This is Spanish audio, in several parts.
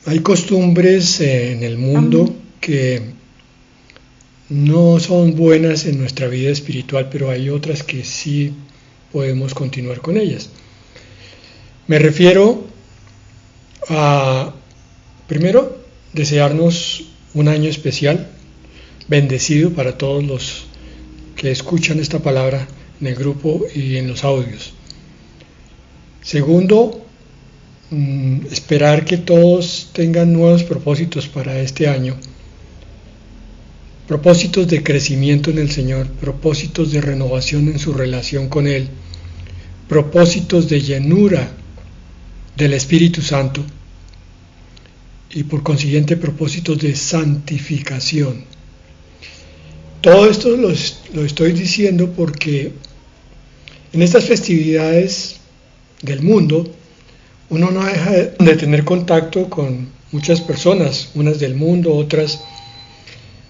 Hay costumbres en el mundo que no son buenas en nuestra vida espiritual, pero hay otras que sí podemos continuar con ellas. Me refiero a, primero, desearnos un año especial, bendecido para todos los que escuchan esta palabra en el grupo y en los audios. Segundo, esperar que todos tengan nuevos propósitos para este año, propósitos de crecimiento en el Señor, propósitos de renovación en su relación con Él, propósitos de llenura del Espíritu Santo y por consiguiente propósitos de santificación. Todo esto lo estoy diciendo porque en estas festividades del mundo uno no deja de tener contacto con muchas personas, unas del mundo, otras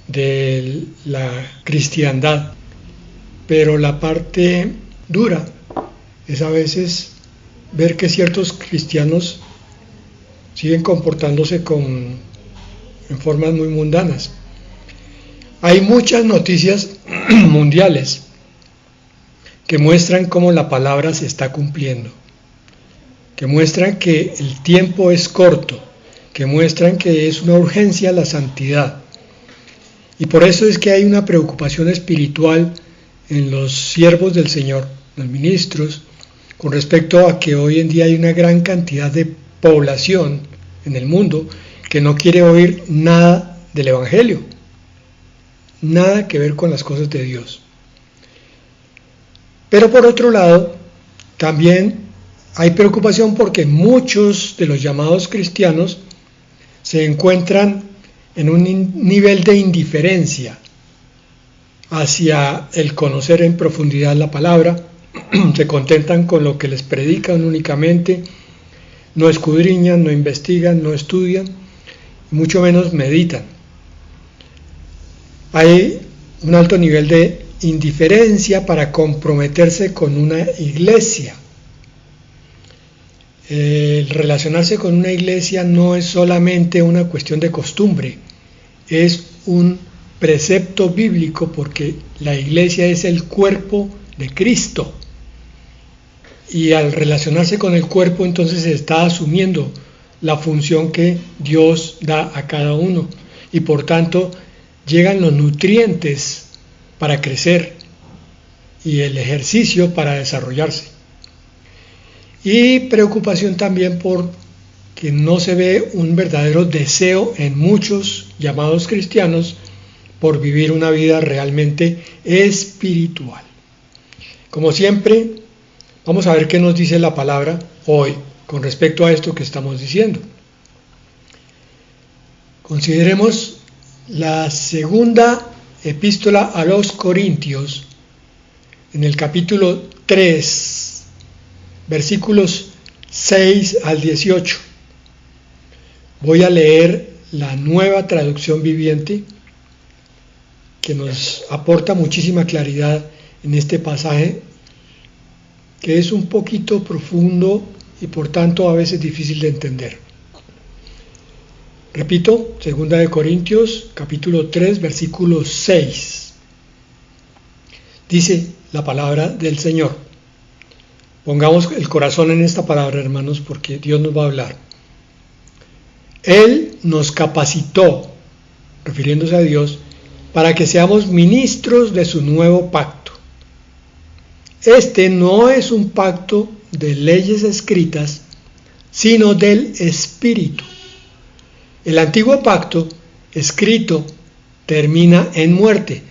de la cristiandad, pero la parte dura es a veces ver que ciertos cristianos siguen comportándose en formas muy mundanas. Hay muchas noticias mundiales que muestran cómo la palabra se está cumpliendo, que muestran que el tiempo es corto, que muestran que es una urgencia la santidad. Y por eso es que hay una preocupación espiritual en los siervos del Señor, los ministros, con respecto a que hoy en día hay una gran cantidad de población en el mundo que no quiere oír nada del Evangelio, nada que ver con las cosas de Dios. Pero por otro lado, también hay preocupación porque muchos de los llamados cristianos se encuentran en un nivel de indiferencia hacia el conocer en profundidad la palabra, se contentan con lo que les predican únicamente, no escudriñan, no investigan, no estudian, mucho menos meditan. Hay un alto nivel de indiferencia para comprometerse con una iglesia. El relacionarse con una iglesia no es solamente una cuestión de costumbre, es un precepto bíblico porque la iglesia es el cuerpo de Cristo. Y al relacionarse con el cuerpo entonces se está asumiendo la función que Dios da a cada uno y por tanto llegan los nutrientes para crecer y el ejercicio para desarrollarse. Y preocupación también por que no se ve un verdadero deseo en muchos llamados cristianos por vivir una vida realmente espiritual. Como siempre, vamos a ver qué nos dice la palabra hoy con respecto a esto que estamos diciendo. Consideremos la segunda epístola a los Corintios en el capítulo 3, versículos 6 al 18. Voy a leer la Nueva Traducción Viviente que nos aporta muchísima claridad en este pasaje que es un poquito profundo y por tanto a veces difícil de entender. Repito, 2 Corintios, capítulo 3, versículo 6. Dice la palabra del Señor. Pongamos el corazón en esta palabra, hermanos, porque Dios nos va a hablar. Él nos capacitó, refiriéndose a Dios, para que seamos ministros de su nuevo pacto. Este no es un pacto de leyes escritas, sino del Espíritu. El antiguo pacto, escrito, termina en muerte,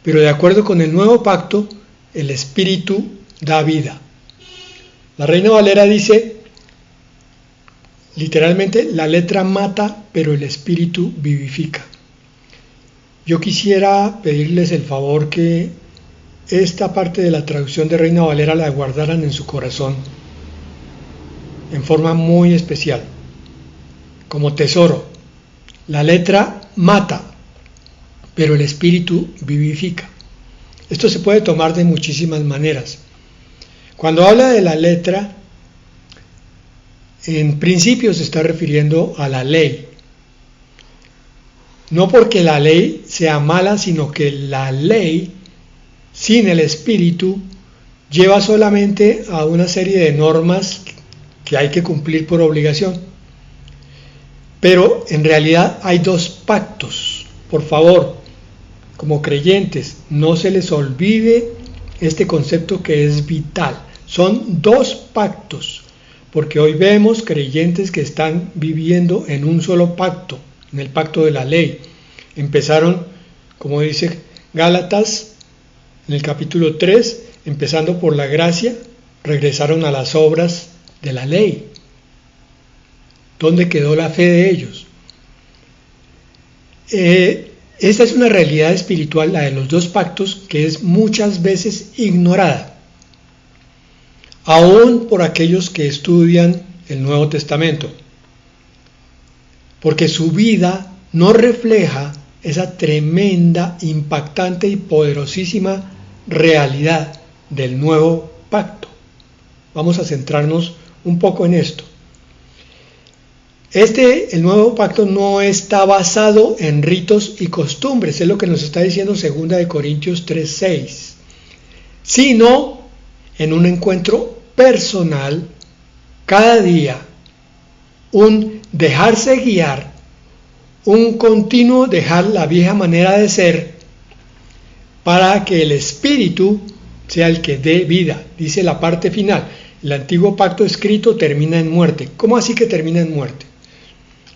pero de acuerdo con el nuevo pacto, el Espíritu da vida. La Reina Valera dice, literalmente, la letra mata, pero el Espíritu vivifica. Yo quisiera pedirles el favor que esta parte de la traducción de Reina Valera la guardaran en su corazón, en forma muy especial, como tesoro. La letra mata, pero el Espíritu vivifica. Esto se puede tomar de muchísimas maneras. Cuando habla de la letra, en principio se está refiriendo a la ley, No porque la ley sea mala, sino que la ley sin el Espíritu lleva solamente a una serie de normas que hay que cumplir por obligación. Pero en realidad hay dos pactos. Por favor, como creyentes, no se les olvide este concepto que es vital. Son dos pactos, porque hoy vemos creyentes que están viviendo en un solo pacto, en el pacto de la ley. Empezaron, como dice Gálatas, en el capítulo 3, empezando por la gracia, regresaron a las obras de la ley. ¿Dónde quedó la fe de ellos? Esta es una realidad espiritual, la de los dos pactos, que es muchas veces ignorada, aún por aquellos que estudian el Nuevo Testamento, porque su vida no refleja esa tremenda, impactante y poderosísima realidad del nuevo pacto. Vamos a centrarnos un poco en esto. El nuevo pacto no está basado en ritos y costumbres, es lo que nos está diciendo 2 Corintios 3:6, sino en un encuentro personal cada día, un dejarse guiar, un continuo dejar la vieja manera de ser para que el Espíritu sea el que dé vida. Dice la parte final, el antiguo pacto escrito termina en muerte. ¿Cómo así que termina en muerte?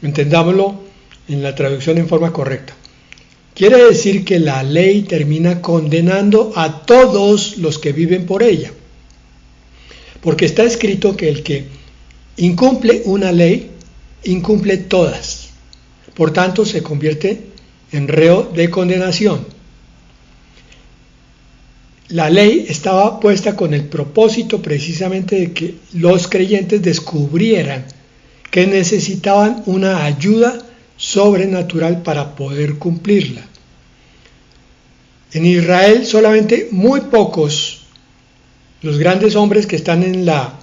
Entendámoslo en la traducción en forma correcta. Quiere decir que la ley termina condenando a todos los que viven por ella. Porque está escrito que el que incumple una ley, incumple todas. Por tanto, se convierte en reo de condenación. La ley estaba puesta con el propósito precisamente de que los creyentes descubrieran que necesitaban una ayuda sobrenatural para poder cumplirla. En Israel solamente muy pocos, los grandes hombres que están en la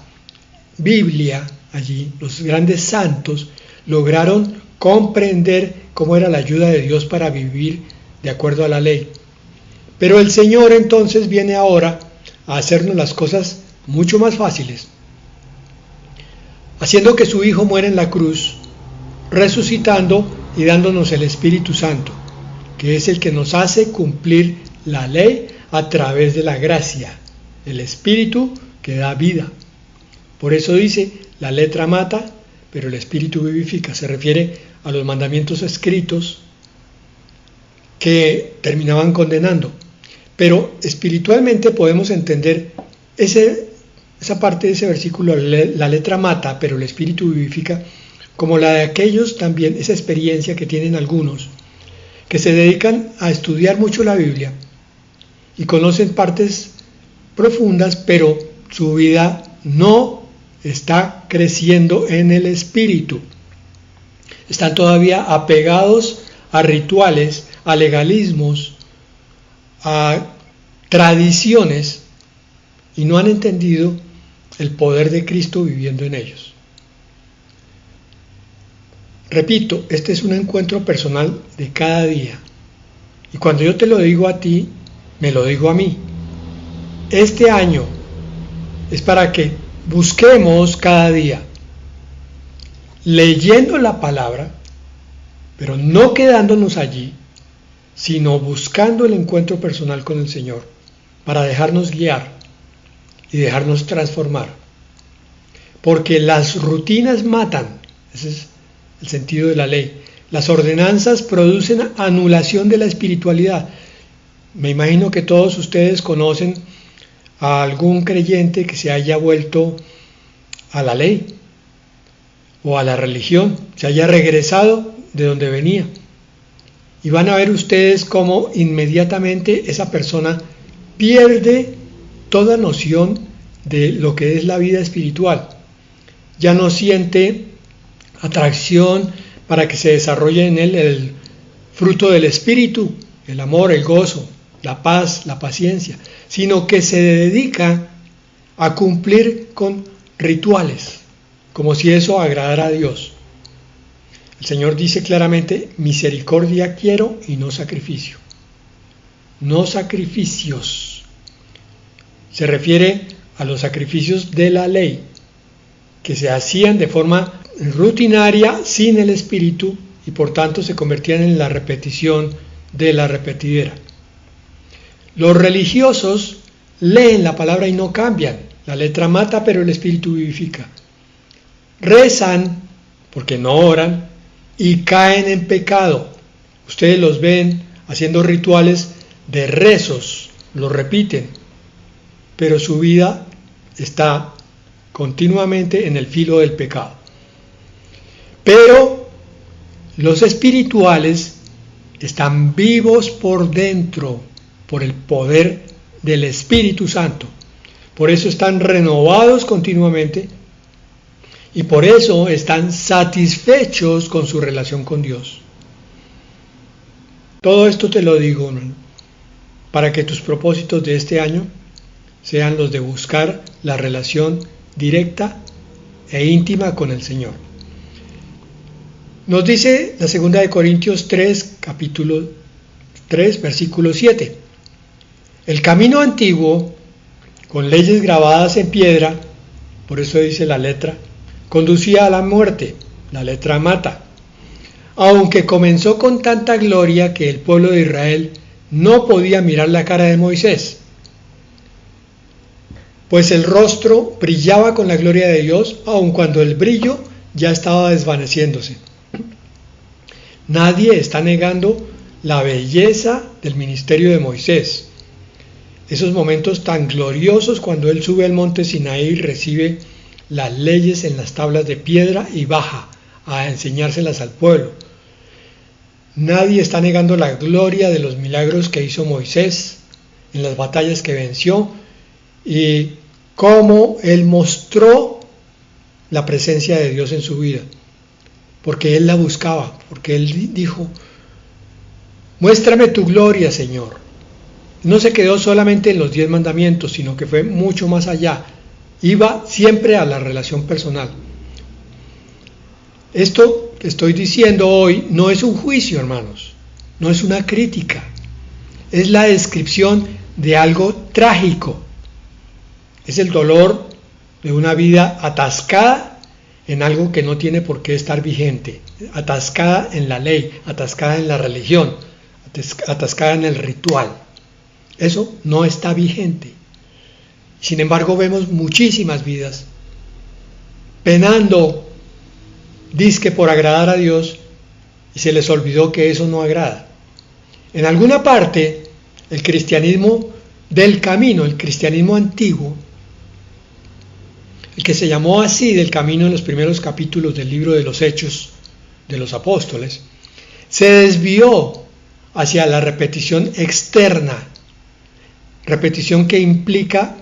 Biblia allí, los grandes santos, lograron comprender cómo era la ayuda de Dios para vivir de acuerdo a la ley. Pero el Señor entonces viene ahora a hacernos las cosas mucho más fáciles, haciendo que su Hijo muera en la cruz, resucitando y dándonos el Espíritu Santo, que es el que nos hace cumplir la ley a través de la gracia, el Espíritu que da vida. Por eso dice, la letra mata, pero el Espíritu vivifica. Se refiere a los mandamientos escritos que terminaban condenando. Pero espiritualmente podemos entender esa parte de ese versículo, la letra mata, pero el Espíritu vivifica, como la de aquellos también, esa experiencia que tienen algunos, que se dedican a estudiar mucho la Biblia y conocen partes profundas, pero su vida no está creciendo en el Espíritu. Están todavía apegados a rituales, a legalismos, a tradiciones, y no han entendido el poder de Cristo viviendo en ellos. Repito, este es un encuentro personal de cada día. Y cuando yo te lo digo a ti, me lo digo a mí. Este año es para que busquemos cada día, leyendo la palabra, pero no quedándonos allí, sino buscando el encuentro personal con el Señor, para dejarnos guiar y dejarnos transformar. Porque las rutinas matan, ese es el sentido de la ley. Las ordenanzas producen anulación de la espiritualidad. Me imagino que todos ustedes conocen a algún creyente que se haya vuelto a la ley o a la religión, se haya regresado de donde venía. Y van a ver ustedes cómo inmediatamente esa persona pierde toda noción de lo que es la vida espiritual. Ya no siente atracción para que se desarrolle en él el fruto del Espíritu, el amor, el gozo, la paz, la paciencia, sino que se dedica a cumplir con rituales, como si eso agradara a Dios. El Señor dice claramente, misericordia quiero y no sacrificio. No sacrificios. Se refiere a los sacrificios de la ley, que se hacían de forma rutinaria sin el Espíritu y por tanto se convertían en la repetición de la repetidera. Los religiosos leen la palabra y no cambian. La letra mata, pero el Espíritu vivifica. Rezan, porque no oran, y caen en pecado. Ustedes los ven haciendo rituales de rezos, los repiten, pero su vida está continuamente en el filo del pecado. Pero los espirituales están vivos por dentro, por el poder del Espíritu Santo. Por eso están renovados continuamente y por eso están satisfechos con su relación con Dios. Todo esto te lo digo, hermano, para que tus propósitos de este año sean los de buscar la relación directa e íntima con el Señor. Nos dice la segunda de Corintios 3, capítulo 3, versículo 7. El camino antiguo, con leyes grabadas en piedra, por eso dice la letra, conducía a la muerte, la letra mata, aunque comenzó con tanta gloria que el pueblo de Israel no podía mirar la cara de Moisés, pues el rostro brillaba con la gloria de Dios, aun cuando el brillo ya estaba desvaneciéndose. Nadie está negando la belleza del ministerio de Moisés. Esos momentos tan gloriosos cuando él sube al monte Sinaí y recibe las leyes en las tablas de piedra y baja a enseñárselas al pueblo. Nadie está negando la gloria de los milagros que hizo Moisés en las batallas que venció y cómo él mostró la presencia de Dios en su vida, porque él la buscaba, porque él dijo, muéstrame tu gloria, Señor. No se quedó solamente en los 10 mandamientos, sino que fue mucho más allá. Iba siempre a la relación personal. Esto que estoy diciendo hoy no es un juicio, hermanos, no es una crítica, es la descripción de algo trágico. Es el dolor de una vida atascada en algo que no tiene por qué estar vigente, atascada en la ley, atascada en la religión, atascada en el ritual. Eso no está vigente. Sin embargo, vemos muchísimas vidas penando, dizque por agradar a Dios, y se les olvidó que eso no agrada. En alguna parte, el cristianismo del camino, el cristianismo antiguo, el que se llamó así del camino en los primeros capítulos del libro de los Hechos de los Apóstoles, se desvió hacia la repetición externa, repetición que implica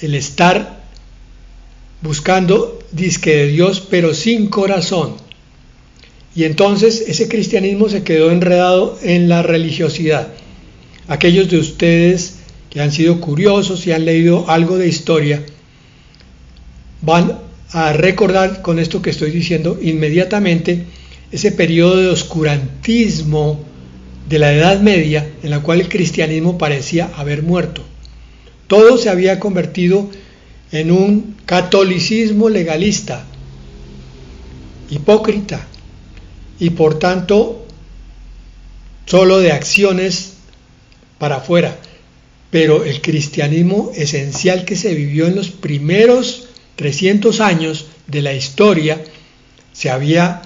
el estar buscando disque de Dios pero sin corazón. Y entonces ese cristianismo se quedó enredado en la religiosidad. Aquellos de ustedes que han sido curiosos y han leído algo de historia van a recordar con esto que estoy diciendo inmediatamente ese periodo de oscurantismo de la Edad Media en la cual el cristianismo parecía haber muerto. Todo se había convertido en un catolicismo legalista, hipócrita y por tanto solo de acciones para afuera. Pero el cristianismo esencial que se vivió en los primeros 300 años de la historia se había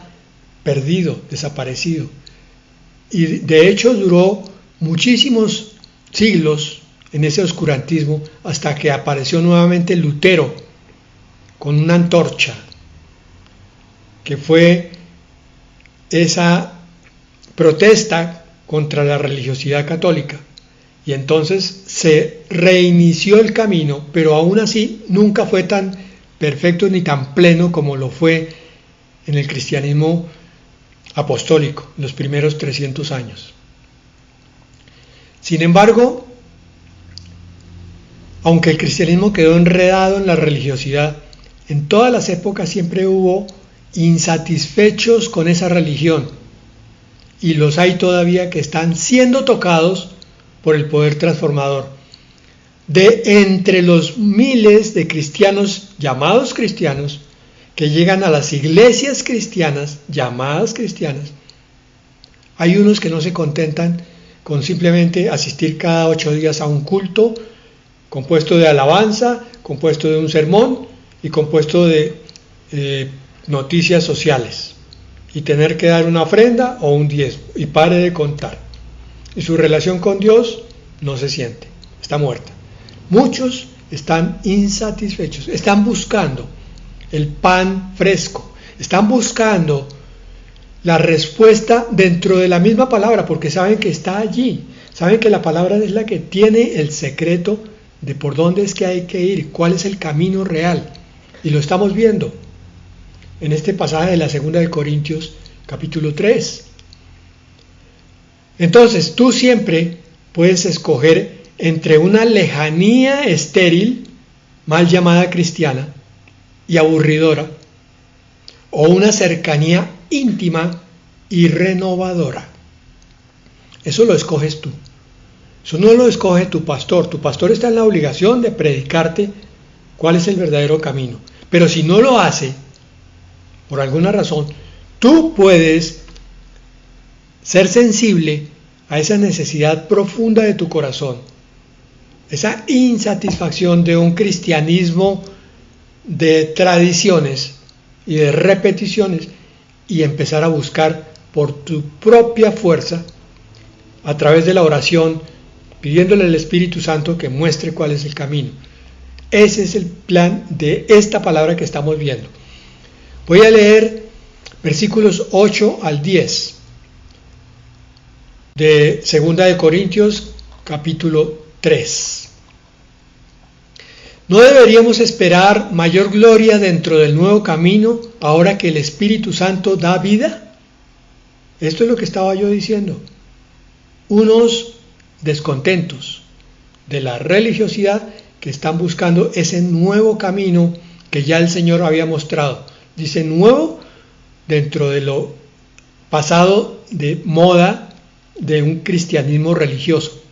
perdido, desaparecido. Y de hecho duró muchísimos siglos en ese oscurantismo hasta que apareció nuevamente Lutero con una antorcha, que fue esa protesta contra la religiosidad católica. Y entonces se reinició el camino, pero aún así nunca fue tan perfecto ni tan pleno como lo fue en el cristianismo apostólico, en los primeros 300 años. Sin embargo, aunque el cristianismo quedó enredado en la religiosidad, en todas las épocas siempre hubo insatisfechos con esa religión, y los hay todavía que están siendo tocados por el poder transformador. De entre los miles de cristianos, llamados cristianos, que llegan a las iglesias cristianas, llamadas cristianas, hay unos que no se contentan con simplemente asistir cada 8 días a un culto, compuesto de alabanza, compuesto de un sermón y compuesto de noticias sociales, y tener que dar una ofrenda o un diezmo, y pare de contar. Y su relación con Dios no se siente, está muerta. Muchos están insatisfechos, están buscando el pan fresco, están buscando la respuesta dentro de la misma palabra, porque saben que está allí, saben que la palabra es la que tiene el secreto de por dónde es que hay que ir, cuál es el camino real, y lo estamos viendo en este pasaje de la 2 de Corintios capítulo 3. Entonces tú siempre puedes escoger entre una lejanía estéril, mal llamada cristiana y aburridora, o una cercanía íntima y renovadora. Eso lo escoges tú. Eso no lo escoge tu pastor. Tu pastor está en la obligación de predicarte cuál es el verdadero camino. Pero si no lo hace, por alguna razón, tú puedes ser sensible a esa necesidad profunda de tu corazón, esa insatisfacción de un cristianismo de tradiciones y de repeticiones, y empezar a buscar por tu propia fuerza, a través de la oración, pidiéndole al Espíritu Santo que muestre cuál es el camino. Ese es el plan de esta palabra que estamos viendo. Voy a leer versículos 8 al 10 de 2 de Corintios capítulo 3. ¿No deberíamos esperar mayor gloria dentro del nuevo camino ahora que el Espíritu Santo da vida? Esto es lo que estaba yo diciendo. Unos descontentos de la religiosidad que están buscando ese nuevo camino que ya el Señor había mostrado. Dice nuevo dentro de lo pasado de moda de un cristianismo religioso.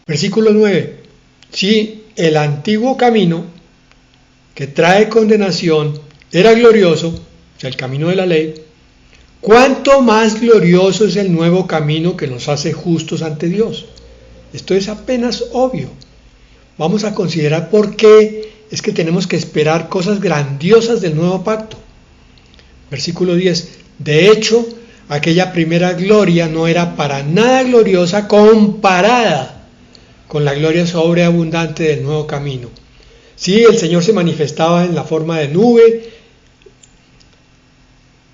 Versículo 9. Si el antiguo camino que trae condenación era glorioso, o sea, el camino de la ley, ¿cuánto más glorioso es el nuevo camino que nos hace justos ante Dios? Esto es apenas obvio. Vamos a considerar por qué es que tenemos que esperar cosas grandiosas del nuevo pacto. Versículo 10. De hecho, aquella primera gloria no era para nada gloriosa comparada con la gloria sobreabundante del nuevo camino. Sí, el Señor se manifestaba en la forma de nube,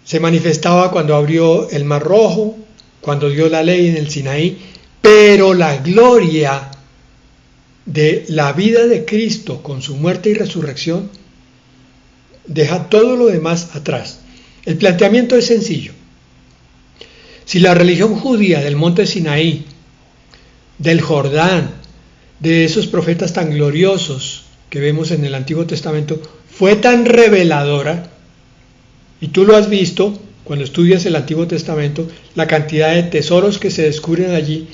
se manifestaba cuando abrió el Mar Rojo, cuando dio la ley en el Sinaí, pero la gloria de la vida de Cristo con su muerte y resurrección deja todo lo demás atrás. El planteamiento es sencillo. Si la religión judía del monte Sinaí, del Jordán, de esos profetas tan gloriosos que vemos en el Antiguo Testamento, fue tan reveladora, y tú lo has visto cuando estudias el Antiguo Testamento, la cantidad de tesoros que se descubren allí,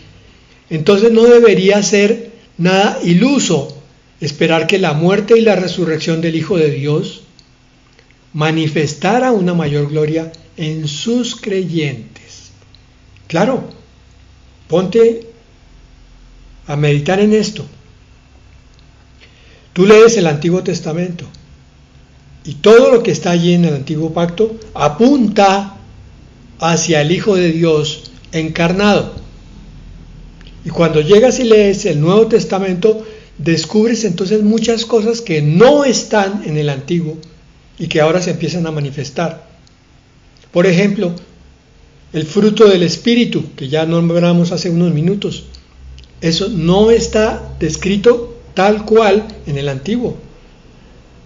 entonces no debería ser nada iluso esperar que la muerte y la resurrección del Hijo de Dios manifestara una mayor gloria en sus creyentes. Claro, ponte a meditar en esto. Tú lees el Antiguo Testamento y todo lo que está allí en el Antiguo Pacto apunta hacia el Hijo de Dios encarnado. Y cuando llegas y lees el Nuevo Testamento, descubres entonces muchas cosas que no están en el Antiguo y que ahora se empiezan a manifestar. Por ejemplo, el fruto del Espíritu, que ya nombramos hace unos minutos. Eso no está descrito tal cual en el Antiguo.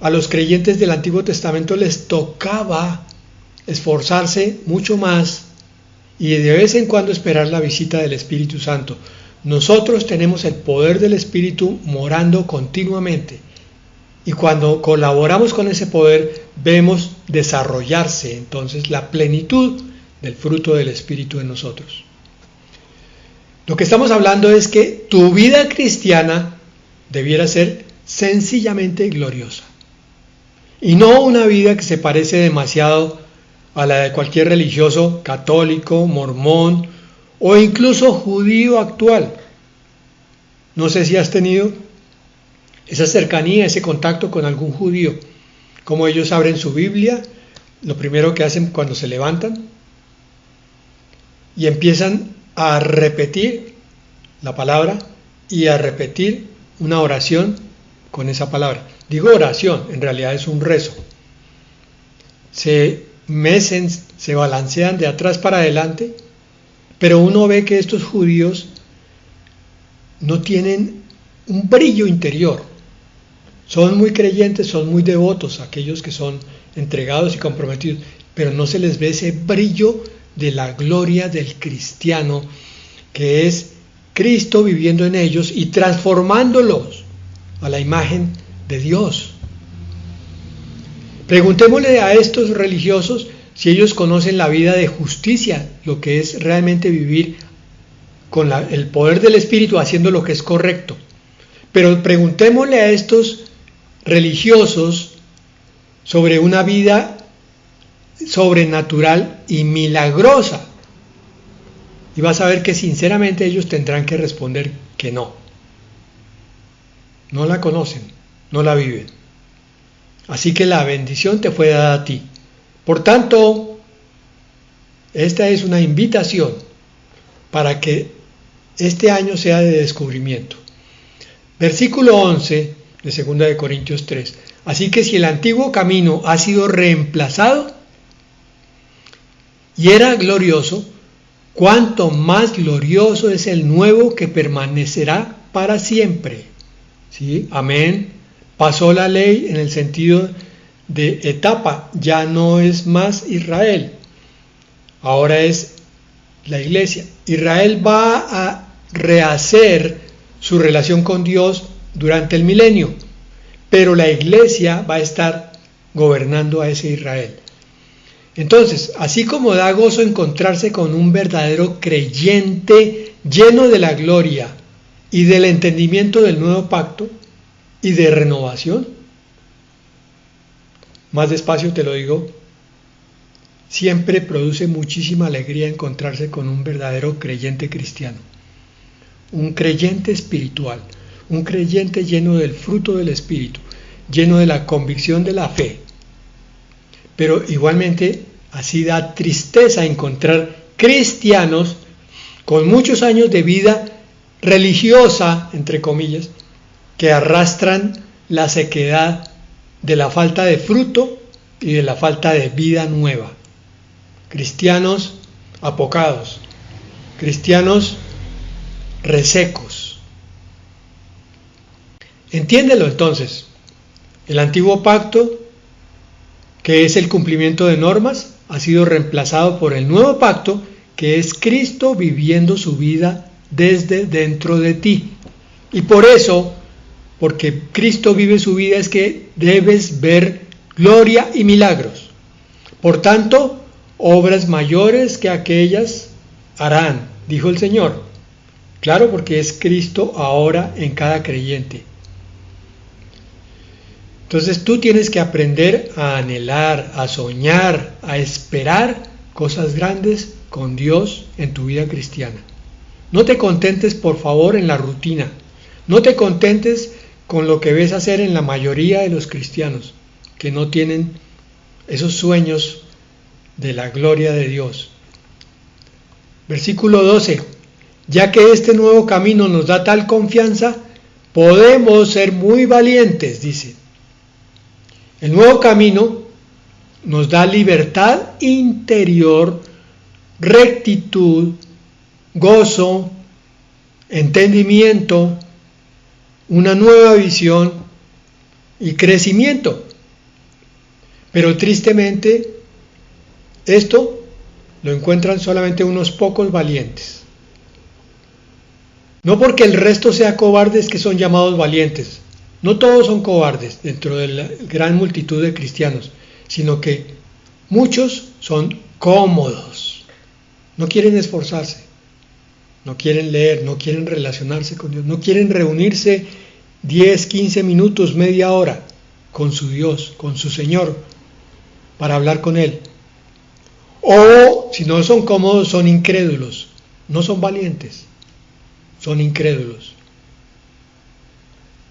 A los creyentes del Antiguo Testamento les tocaba esforzarse mucho más y de vez en cuando esperar la visita del Espíritu Santo. Nosotros tenemos el poder del Espíritu morando continuamente, y cuando colaboramos con ese poder vemos desarrollarse entonces la plenitud del fruto del Espíritu en nosotros. Lo que estamos hablando es que tu vida cristiana debiera ser sencillamente gloriosa, y no una vida que se parece demasiado a la de cualquier religioso católico, mormón o incluso judío actual. No sé si has tenido esa cercanía, ese contacto con algún judío, como ellos abren su Biblia, lo primero que hacen cuando se levantan y empiezan a repetir la palabra y a repetir una oración con esa palabra. Digo oración, en realidad es un rezo. Se mecen, se balancean de atrás para adelante, pero uno ve que estos judíos no tienen un brillo interior. Son muy creyentes, son muy devotos, aquellos que son entregados y comprometidos, pero no se les ve ese brillo de la gloria del cristiano, que es Cristo viviendo en ellos y transformándolos a la imagen de Dios. Preguntémosle a estos religiosos si ellos conocen la vida de justicia, lo que es realmente vivir con el poder del Espíritu haciendo lo que es correcto. Pero preguntémosle a estos religiosos sobre una vida sobrenatural y milagrosa, y vas a ver que sinceramente ellos tendrán que responder que no la conocen, no la viven. Así que la bendición te fue dada a ti. Por tanto, esta es una invitación para que este año sea de descubrimiento. Versículo 11 de 2 de Corintios 3. Así que si el antiguo camino ha sido reemplazado y era glorioso, cuánto más glorioso es el nuevo que permanecerá para siempre. ¿Sí? Amén. Pasó la ley en el sentido de etapa, ya no es más Israel, ahora es la iglesia. Israel va a rehacer su relación con Dios durante el milenio, pero la iglesia va a estar gobernando a ese Israel. Entonces, así como da gozo encontrarse con un verdadero creyente lleno de la gloria y del entendimiento del nuevo pacto y de renovación, más despacio te lo digo, siempre produce muchísima alegría encontrarse con un verdadero creyente cristiano, un creyente espiritual, un creyente lleno del fruto del Espíritu, lleno de la convicción de la fe. Pero igualmente así da tristeza encontrar cristianos con muchos años de vida religiosa, entre comillas, que arrastran la sequedad de la falta de fruto y de la falta de vida nueva. Cristianos apocados, cristianos resecos. Entiéndelo entonces, el antiguo pacto, que es el cumplimiento de normas, ha sido reemplazado por el nuevo pacto, que es Cristo viviendo su vida desde dentro de ti. Y por eso, porque Cristo vive su vida, es que debes ver gloria y milagros. Por tanto, obras mayores que aquellas harán, dijo el Señor. Claro, porque es Cristo ahora en cada creyente. Entonces tú tienes que aprender a anhelar, a soñar, a esperar cosas grandes con Dios en tu vida cristiana. No te contentes, por favor, en la rutina. No te contentes con lo que ves hacer en la mayoría de los cristianos, que no tienen esos sueños de la gloria de Dios. Versículo 12. Ya que este nuevo camino nos da tal confianza, podemos ser muy valientes, dice. El nuevo camino nos da libertad interior, rectitud, gozo, entendimiento, una nueva visión y crecimiento. Pero tristemente, esto lo encuentran solamente unos pocos valientes. No porque el resto sea cobardes que son llamados valientes. No todos son cobardes dentro de la gran multitud de cristianos, sino que muchos son cómodos, no quieren esforzarse, no quieren leer, no quieren relacionarse con Dios, no quieren reunirse 10, 15 minutos, media hora con su Dios, con su Señor, para hablar con Él. O si no son cómodos, son incrédulos, no son valientes, son incrédulos.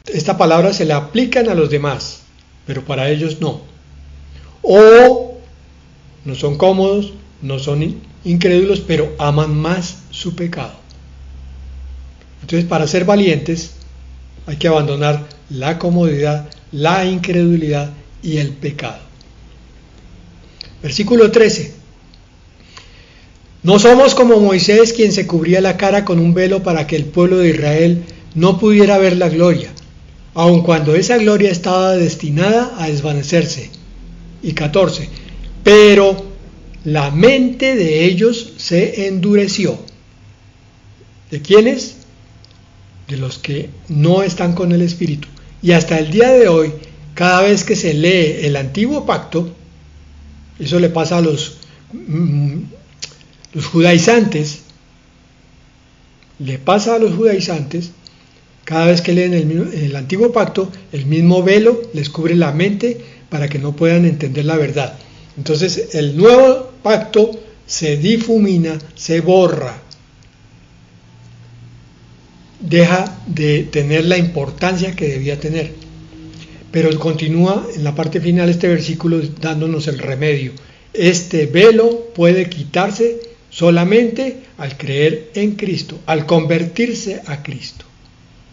Esta palabra se la aplican a los demás, pero para ellos no. O no son cómodos, no son incrédulos, pero aman más su pecado. Entonces, para ser valientes hay que abandonar la comodidad, la incredulidad y el pecado. Versículo 13. No somos como Moisés, quien se cubría la cara con un velo para que el pueblo de Israel no pudiera ver la gloria, aun cuando esa gloria estaba destinada a desvanecerse. Y 14. Pero la mente de ellos se endureció. ¿De quiénes? De los que no están con el Espíritu. Y hasta el día de hoy, cada vez que se lee el antiguo pacto, eso le pasa a los judaizantes, cada vez que leen el antiguo pacto, el mismo velo les cubre la mente para que no puedan entender la verdad. Entonces el nuevo pacto se difumina, se borra, deja de tener la importancia que debía tener. Pero continúa en la parte final este versículo dándonos el remedio. Este velo puede quitarse solamente al creer en Cristo, al convertirse a Cristo.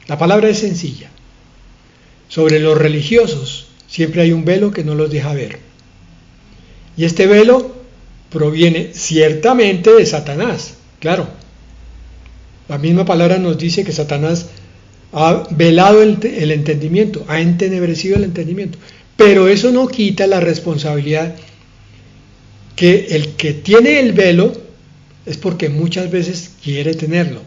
La palabra es sencilla. Sobre los religiosos siempre hay un velo que no los deja ver. Y este velo proviene ciertamente de Satanás, claro. La misma palabra nos dice que Satanás ha velado el entendimiento, ha entenebrecido el entendimiento. Pero eso no quita la responsabilidad que el que tiene el velo es porque muchas veces quiere tenerlo.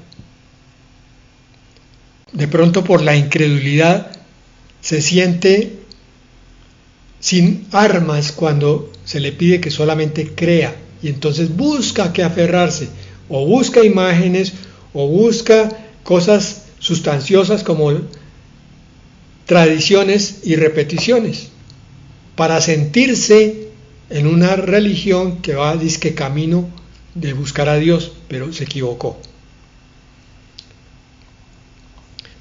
De pronto por la incredulidad se siente sin armas cuando se le pide que solamente crea, y entonces busca que aferrarse, o busca imágenes, o busca cosas sustanciosas como tradiciones y repeticiones, para sentirse en una religión que va dizque camino de buscar a Dios, pero se equivocó.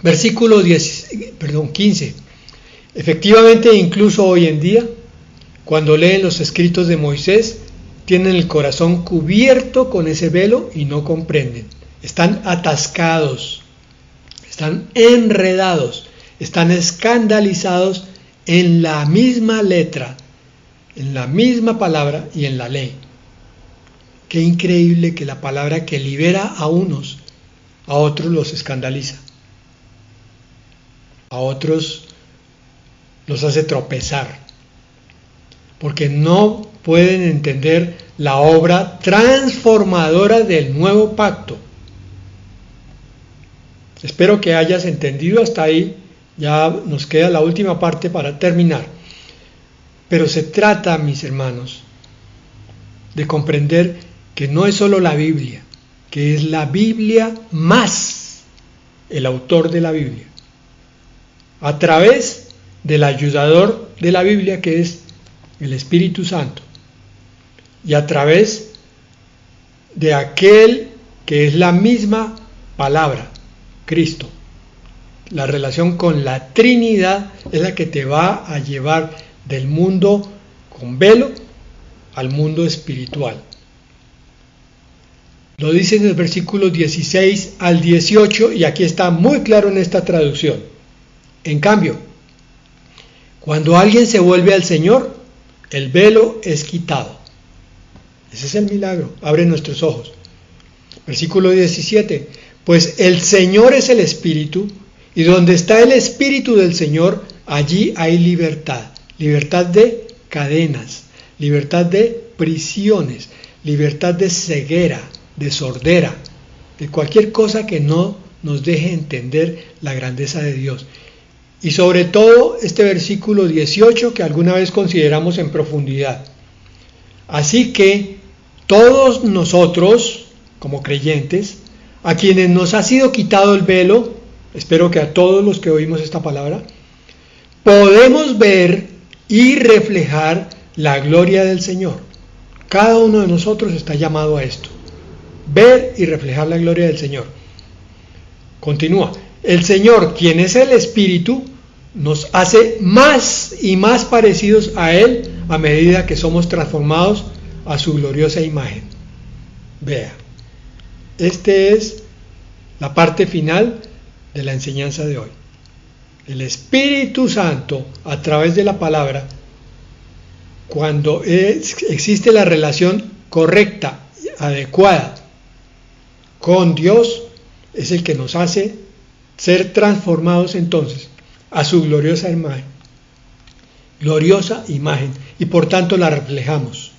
Versículo 15. Efectivamente, incluso hoy en día, cuando leen los escritos de Moisés, tienen el corazón cubierto con ese velo y no comprenden. Están atascados, están enredados, están escandalizados en la misma letra, en la misma palabra y en la ley. Qué increíble que la palabra que libera a unos, a otros los escandaliza, a otros los hace tropezar, porque no pueden entender la obra transformadora del nuevo pacto. Espero que hayas entendido hasta ahí. Ya nos queda la última parte para terminar. Pero se trata, mis hermanos, de comprender que no es solo la Biblia, que es la Biblia más el autor de la Biblia, a través del ayudador de la Biblia, que es el Espíritu Santo, y a través de aquel que es la misma palabra, Cristo. La relación con la Trinidad es la que te va a llevar del mundo con velo al mundo espiritual. Lo dice en el versículo 16 al 18, y aquí está muy claro en esta traducción. En cambio, cuando alguien se vuelve al Señor, el velo es quitado. Ese es el milagro, abre nuestros ojos. Versículo 17, pues el Señor es el Espíritu, y donde está el Espíritu del Señor, allí hay libertad. Libertad de cadenas, libertad de prisiones, libertad de ceguera, de sordera, de cualquier cosa que no nos deje entender la grandeza de Dios. y sobre todo este versículo 18 que alguna vez consideramos en profundidad. Así que todos nosotros, como creyentes, a quienes nos ha sido quitado el velo, espero que a todos los que oímos esta palabra, podemos ver y reflejar la gloria del Señor. Cada uno de nosotros está llamado a esto, ver y reflejar la gloria del Señor. Continúa, el Señor, quien es el Espíritu, nos hace más y más parecidos a Él a medida que somos transformados a su gloriosa imagen. Vea, esta es la parte final de la enseñanza de hoy. El Espíritu Santo, a través de la palabra, cuando existe la relación correcta, adecuada con Dios, es el que nos hace ser transformados entonces a su gloriosa imagen, y por tanto la reflejamos.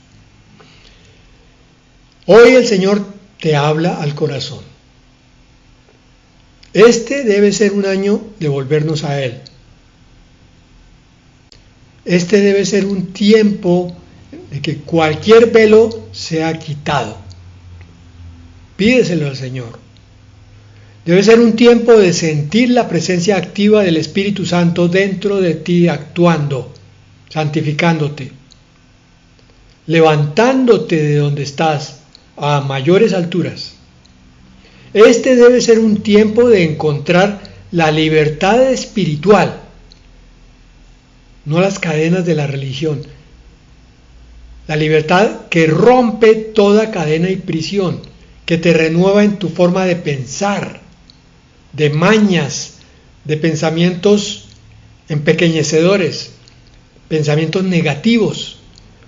Hoy el Señor te habla al corazón. Este debe ser un año de volvernos a Él. Este debe ser un tiempo de que cualquier velo sea quitado. Pídeselo al Señor. Debe ser un tiempo de sentir la presencia activa del Espíritu Santo dentro de ti, actuando, santificándote, levantándote de donde estás a mayores alturas. Este debe ser un tiempo de encontrar la libertad espiritual, no las cadenas de la religión. La libertad que rompe toda cadena y prisión, que te renueva en tu forma de pensar, de mañas, de pensamientos empequeñecedores, pensamientos negativos,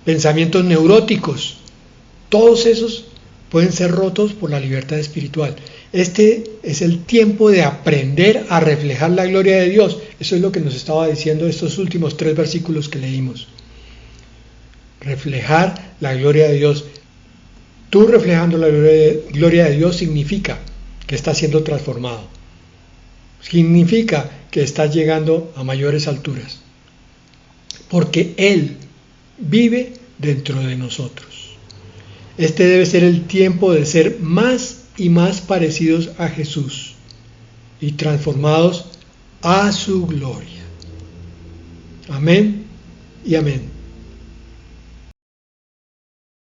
pensamientos neuróticos. Todos esos pueden ser rotos por la libertad espiritual. Este es el tiempo de aprender a reflejar la gloria de Dios. Eso es lo que nos estaba diciendo estos últimos 3 versículos que leímos. Reflejar la gloria de Dios. Tú reflejando la gloria de Dios significa que estás siendo transformado. Significa que estás llegando a mayores alturas. Porque Él vive dentro de nosotros. Este debe ser el tiempo de ser más y más parecidos a Jesús y transformados a su gloria. Amén y amén.